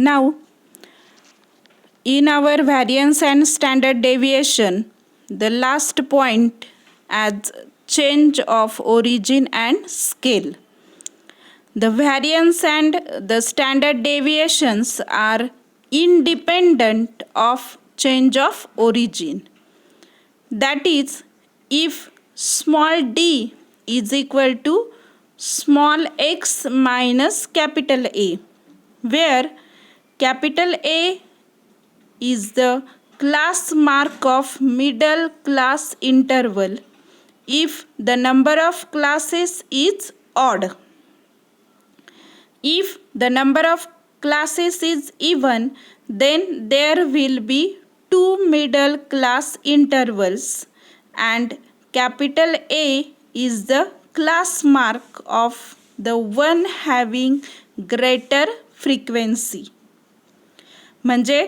Now, in our variance and standard deviation, the last point as change of origin and scale. The variance and the standard deviations are independent of change of origin. That is, if small d is equal to small x minus capital A, where capital A is the class mark of middle class interval if the number of classes is odd. If the number of classes is even, then there will be two middle class intervals, and capital A is the class mark of the one having greater frequency. म्हणजे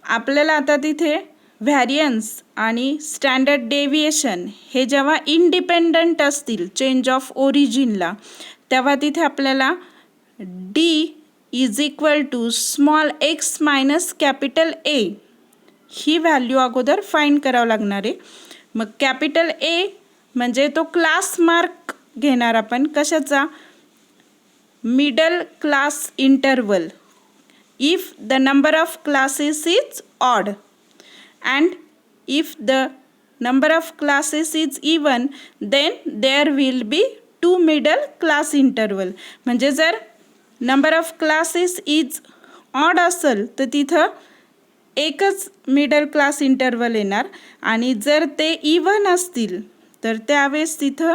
आपल्याला आता तिथे variance आणि standard deviation हे जेव्हा independent असतील change of ओरिजिनला, तेव्हा तिथे आपल्याला D is equal to small x minus capital A ही व्हॅल्यू अगोदर फाइंड करावं लागणार आहे. मग कॅपिटल ए म्हणजे तो क्लास मार्क घेणार आपण कशाचा, middle class interval if the number of classes is odd, and if the number of classes is even, then there will be two middle class interval. म्हणजे जर number of classes is odd असेल तर तिथं एकच middle class interval येणार, आणि जर ते इवन असतील तर त्यावेळेस तिथं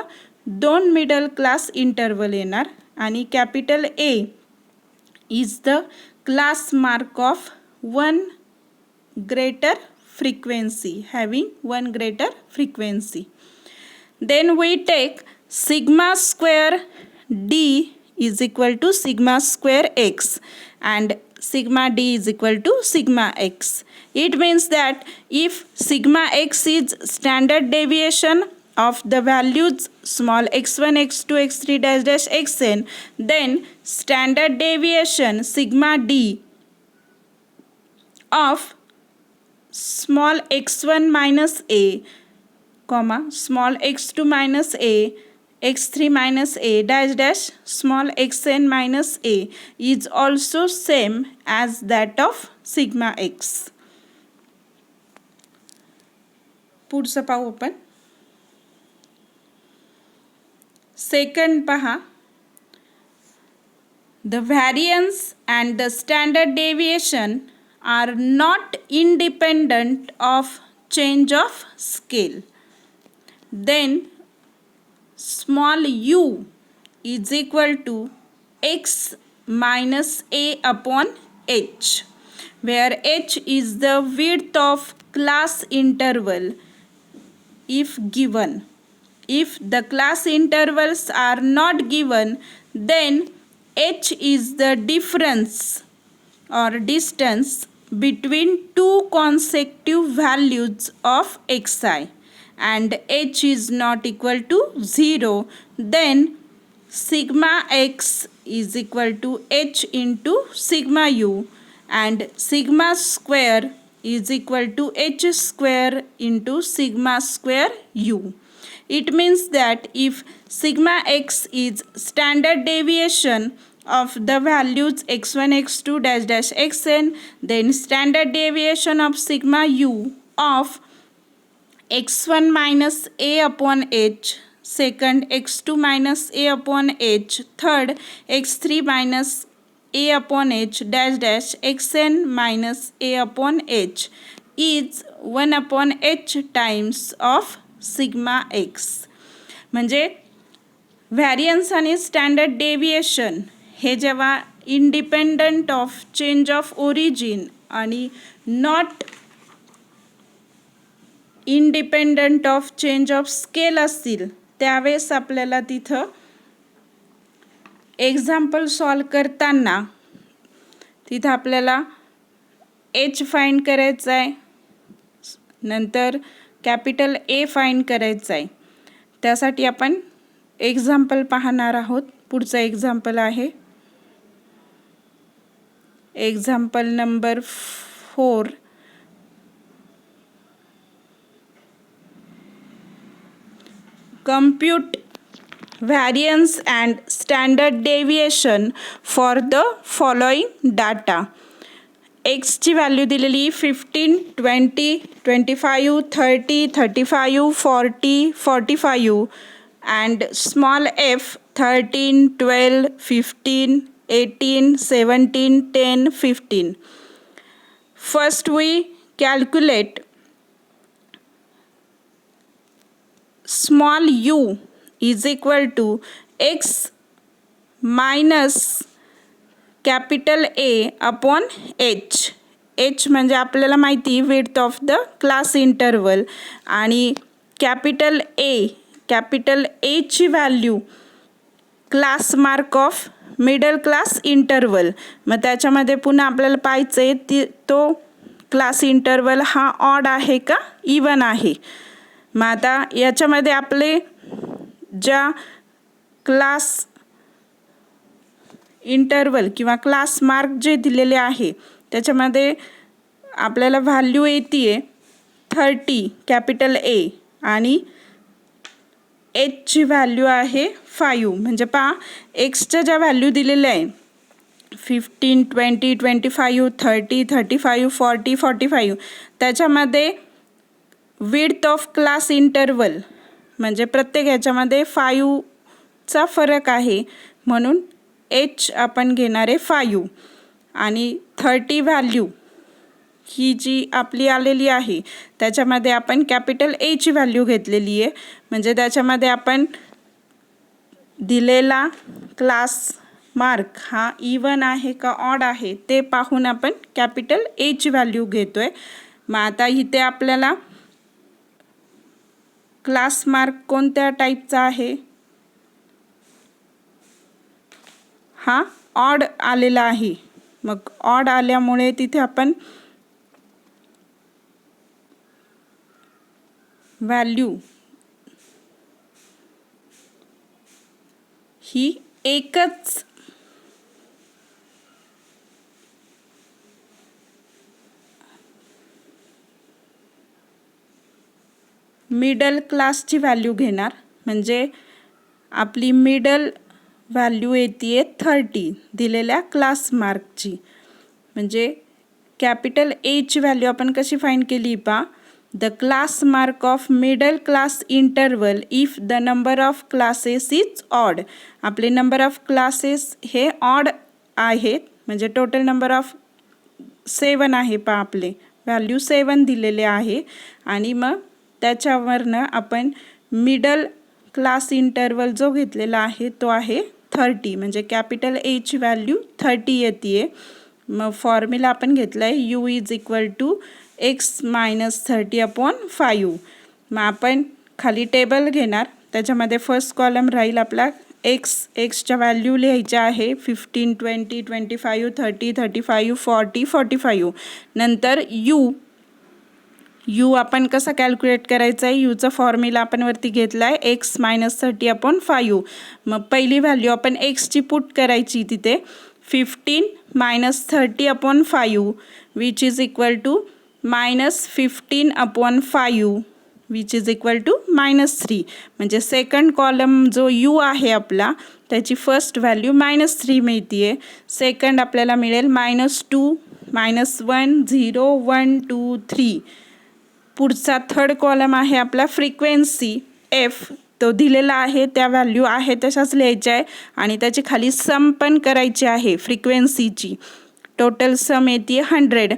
दोन मिडल क्लास इंटरवल येणार, आणि capital A is the class mark of one greater frequency, having one greater frequency. Then we take sigma square d is equal to sigma square x, and sigma d is equal to sigma x. It means that if sigma x is standard deviation of the values small x1, x2, x3 dash dash xn, then standard deviation sigma d of small x1 minus a, comma small x2 minus a, x3 minus a dash dash small xn minus a is also same as that of sigma x. पुढचं पाहू आपण. Second पहा, the variance and the standard deviation are not independent of change of scale. Then small u is equal to x minus a upon h, where h is the width of class interval if given. If the class intervals are not given, then h is the difference or distance between two consecutive values of xi, and h is not equal to 0, then sigma x is equal to h into sigma u, and sigma square is equal to h square into sigma square u. It means that if sigma x is standard deviation of the values x1, x2 dash dash xn, then standard deviation of sigma u of x1 minus a upon h, second x2 minus a upon h, third x3 minus a upon h dash dash xn minus a upon h is 1 upon h times of sigma x. म्हणजे variance आणि standard deviation हे जेव्हा independent of change of origin आणि not independent of change of scale असतील, त्यावेळेस आपल्याला तिथं example solve करताना तिथं आपल्याला एच फाइंड करायचं आहे, नंतर कॅपिटल ए फाइंड करायचं आहे. त्यासाठी आपण एक्झाम्पल पाहणार आहोत. पुढचं एक्झाम्पल आहे Example number 4. Compute variance and standard deviation for the following data. X ची व्हॅल्यू दिलेली 15, 20, 25, 30, 35, 40, 45 and small f 13, 12, 15, 18, 17, 10, 15. First we calculate small u is equal to x minus capital A upon H. H म्हणजे आपल्याला माहिती width of the class interval आणि capital एची value class mark of middle class interval. मग त्याच्यामध्ये पुन्हा आपल्याला पाहायचं आहे तो क्लास इंटरवल हा ऑड आहे का इवन आहे. मग आता याच्यामध्ये आपले ज्या क्लास इंटरवल किंवा क्लास मार्क जे दिलेले आहे त्याच्यामध्ये आपल्याला व्हॅल्यू येते आहे 30 कॅपिटल ए आणि एचची व्हॅल्यू आहे 5. म्हणजे पहा एक्सच्या ज्या व्हॅल्यू दिलेल्या आहे 15, 20, 25, 30, 35, 40, 45 त्याच्यामध्ये विड्थ ऑफ क्लास इंटरवल म्हणजे प्रत्येक ह्याच्यामध्ये 5चा फरक आहे म्हणून एच आपण घेणार आहे 5 आणि 30 व्हॅल्यू ही जी आपली आलेली आहे त्याच्यामध्ये आपण कॅपिटल एची व्हॅल्यू घेतलेली आहे. म्हणजे त्याच्यामध्ये आपण दिलेला क्लास मार्क हा इवन आहे का ऑड आहे ते पाहून आपण कॅपिटल एची व्हॅल्यू घेतो आहे. मग आता इथे आपल्याला क्लास मार्क कोणत्या टाईपचा आहे हा ऑड आलेला आहे. मग ऑड आल्यामुळे तिथे आपण व्हॅल्यू ही एकच मिडल क्लासची व्हॅल्यू घेणार. म्हणजे आपली मिडल व्हॅल्यू येते 30 दिलेल्या क्लास मार्कची. म्हणजे कॅपिटल एची व्हॅल्यू आपण कशी फाइंड केली पहा the class mark of middle class interval if the number of classes is odd. आपले नंबर ऑफ क्लासेस हे ऑड आहेत म्हणजे टोटल नंबर ऑफ 7 आहे पहा आपले व्हॅल्यू 7 दिलेले आहे आणि मग त्याच्यावरनं आपण मिडल क्लास इंटरवल जो घेतलेला आहे तो आहे 30 म्हणजे कॅपिटल एची व्हॅल्यू 30 येते आहे. मग फॉर्म्युला आपण घेतला आहे u is equal to x minus 30 upon 5. मग आपण खाली टेबल घेणार त्याच्यामध्ये फर्स्ट कॉलम राहील आपला एक्सच्या व्हॅल्यू लिहायच्या आहे 15, 20, 25, 30, 35, 40, 45. नंतर यू आपण कसा कॅल्क्युलेट करायचा आहे यूचा फॉर्म्युला आपण वरती घेतला आहे एक्स मायनस 30 अपॉन 5. मग पहिली व्हॅल्यू आपण एक्सची पुट करायची तिथे 15 minus 30 upon 5 which is equal to minus 15 upon 5 which is equal to -3. म्हणजे सेकंड कॉलम जो यू आहे आपला त्याची फर्स्ट व्हॅल्यू -3 मिळते आहे. सेकंड आपल्याला मिळेल -2, -1, 0, 1, 2, 3. पुढचा थर्ड कॉलम आहे आपला फ्रिक्वेन्सी एफ तो दिलेला आहे त्या व्हॅल्यू आहे तशाच लिहायच्या आहे आणि त्याची खाली सम पण करायची आहे फ्रिक्वेन्सीची. टोटल सम येते 100.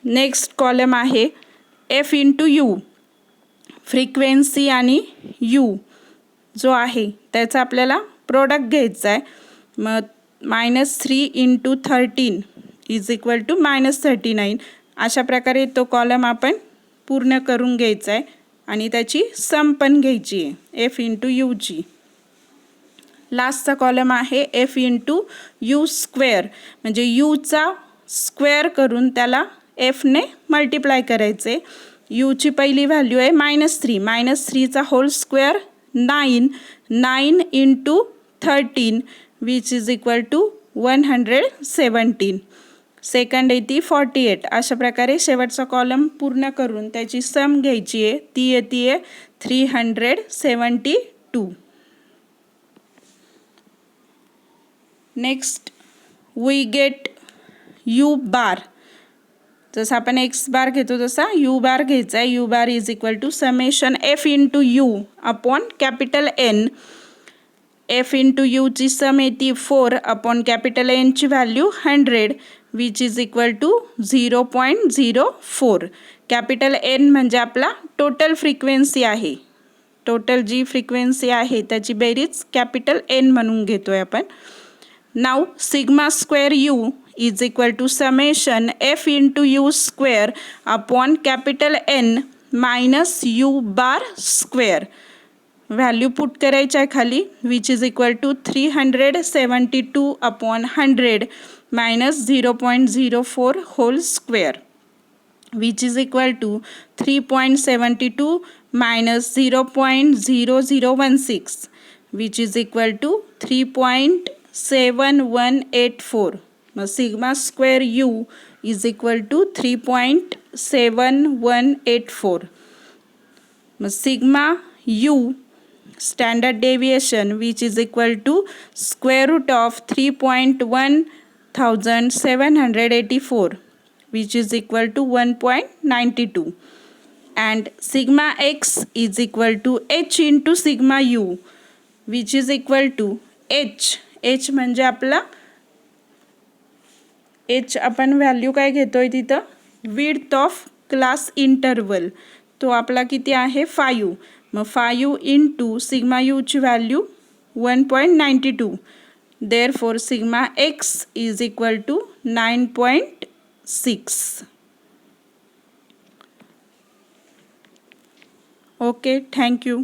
नेक्स्ट कॉलम आहे एफ इंटू यू फ्रिक्वेन्सी आणि यू जो आहे त्याचा आपल्याला प्रोडक्ट घ्यायचा आहे. मग -3 इंटू 13 इज इक्वल टू -39. अशा प्रकारे तो कॉलम आपण पूर्ण करून घ्यायचा आहे आणि त्याची सम पण घ्यायची आहे एफ इंटू यूची. लास्टचा कॉलम आहे एफ इंटू यू स्क्वेअर म्हणजे यूचा स्क्वेअर करून त्याला एफने मल्टिप्लाय करायचे. यूची पहिली व्हॅल्यू आहे -3 -3चा whole square 9 into 13 which is equal to 117. Second येते 48. अशा प्रकारे शेवटचा कॉलम पूर्ण करून त्याची सम घ्यायची आहे. ती येते 372. नेक्स्ट वी गेट यू बार. जसं आपण एक्स बार घेतो तसा यू बार घ्यायचा आहे. U bar is equal to summation f into u upon capital N. F into यूची सम येते 4 अपॉन कॅपिटल एनची value 100 which is equal to 0.04. Capital N म्हणजे आपला टोटल फ्रिक्वेन्सी आहे. टोटल जी फ्रिक्वेन्सी आहे त्याची बेरीज कॅपिटल एन म्हणून घेतो आहे आपण. नाव sigma square u is equal to summation f into u square upon capital N minus u bar square. Value put करायची आहे खाली which is equal to 372 upon 100 minus 0.04 whole square which is equal to 3.72 minus 0.0016 which is equal to 3.7184. मग sigma square u is equal to 3.7184. मग sigma u standard deviation which is equal to square root of 3.1784 which is equal to 1.92. and sigma x is equal to h into sigma u which is equal to h म्हणजे आपला h आपण value काय घेतोय तिथं width of class interval. तो आपला किती आहे 5. मग 5 इंटू सिग्मा यूची value 1.92. Therefore sigma x is equal to 9.6. Okay, thank you.